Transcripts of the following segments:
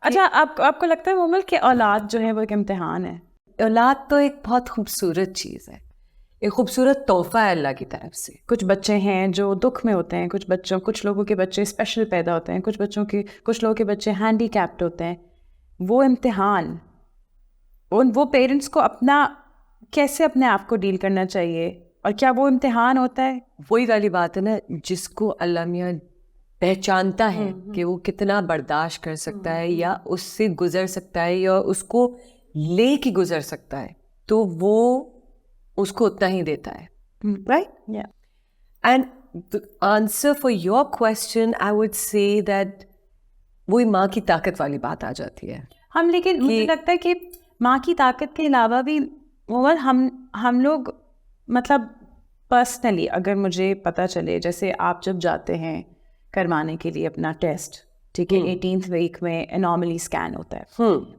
अच्छा, आपको लगता है मोमल कि औलाद जो है वो एक इम्तिहान है? औलाद तो एक बहुत खूबसूरत चीज़ है, एक खूबसूरत तोहफा है अल्लाह की तरफ से। कुछ बच्चे हैं जो दुख में होते हैं, कुछ लोगों के बच्चे स्पेशल पैदा होते हैं, कुछ लोगों के बच्चे हैंडीकैप्ड होते हैं। वो इम्तिहान, वो पेरेंट्स को कैसे अपने आप को डील करना चाहिए, और क्या वो इम्तिहान होता है? वही वाली बात है ना, जिसको अल्लाह मियाँ पहचानता है कि वो कितना बर्दाश्त कर सकता है या उससे गुजर सकता है या उसको ले के गुजर सकता है, तो वो उसको उतना ही देता है, right? And the answer for your question I would say that वही माँ की ताकत वाली बात आ जाती है। लेकिन मुझे लगता है कि माँ की ताकत के अलावा भी हम लोग, मतलब पर्सनली अगर मुझे पता चले, जैसे आप जब जाते हैं करवाने के लिए अपना टेस्ट, ठीक है, 18th वीक में एनॉमली स्कैन होता है,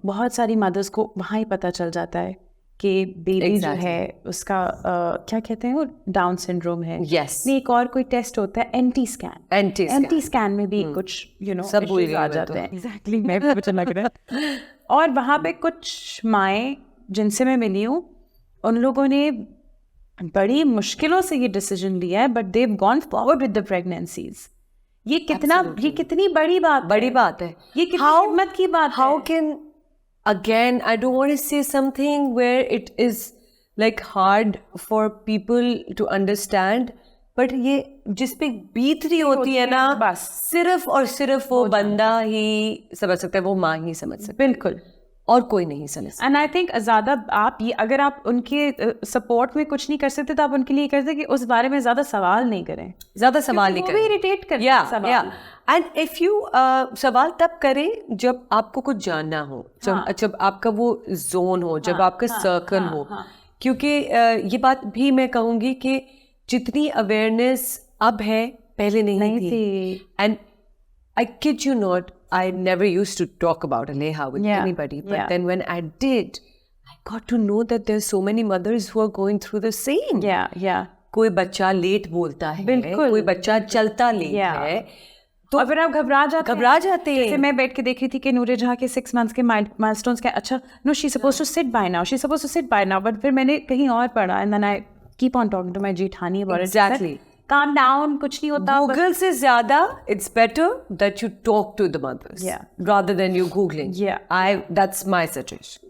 बहुत सारी मदर्स को वहाँ ही पता चल जाता है कि बेबी जो है उसका क्या कहते हैं वो, डाउन सिंड्रोम है। Yes. नहीं, एक और कोई टेस्ट होता है एंटी स्कैन में भी कुछ सब भूल issues आ गई जाते हैं। एग्जैक्टली, मैं भी मुझे लग रहा है। और वहाँ पे कुछ माएँ जिनसे मैं मिली हूँ, उन लोगों ने बड़ी मुश्किलों से ये डिसीजन लिया है, but they've gone forward with the pregnancies. ये कितनी बड़ी बात है, ये कितनी हिम्मत की बात है। How can, again, I don't want to say something where it is like hard for people to understand, but ये जिस पे बीत रही होती है ना, बस सिर्फ और सिर्फ वो बंदा ही समझ सकता है, वो माँ ही समझ सकती है, बिल्कुल, और कोई नहीं समझ सकता। एंड आई थिंक ज़्यादा अगर आप उनके सपोर्ट में कुछ नहीं कर सकते, तो आप उनके लिए कर सकते कि उस बारे में ज़्यादा सवाल नहीं करें, ज़्यादा सवाल नहीं करें, इरिटेट करते हैं सवाल। एंड इफ यू सवाल तब करें जब आपको कुछ जानना हो, जब आपका वो जोन हो, जब आपका सर्कल हो, क्योंकि ये बात भी मैं कहूँगी कि जितनी अवेयरनेस अब है पहले नहीं थी। And I kid you not, I never used to talk about Aleha with anybody, but then when I did, I got to know that there's so many mothers who are going through the same. कोई बच्चा late बोलता है, कोई बच्चा चलता late है, तो अगर आप घबरा जाते हैं। जैसे मैं बैठ के देख रही थी कि नूरे जहाँ के 6 months के माइलस्टोन्स क्या, अच्छा no she suppose to sit by now, but फिर मैंने कहीं और पढ़ा, and then I keep on talking to my जेठानी about it. Exactly, calm down, कुछ नहीं होता। Google से ज़्यादा it's better that you talk to the mothers rather than you Googling. That's my suggestion.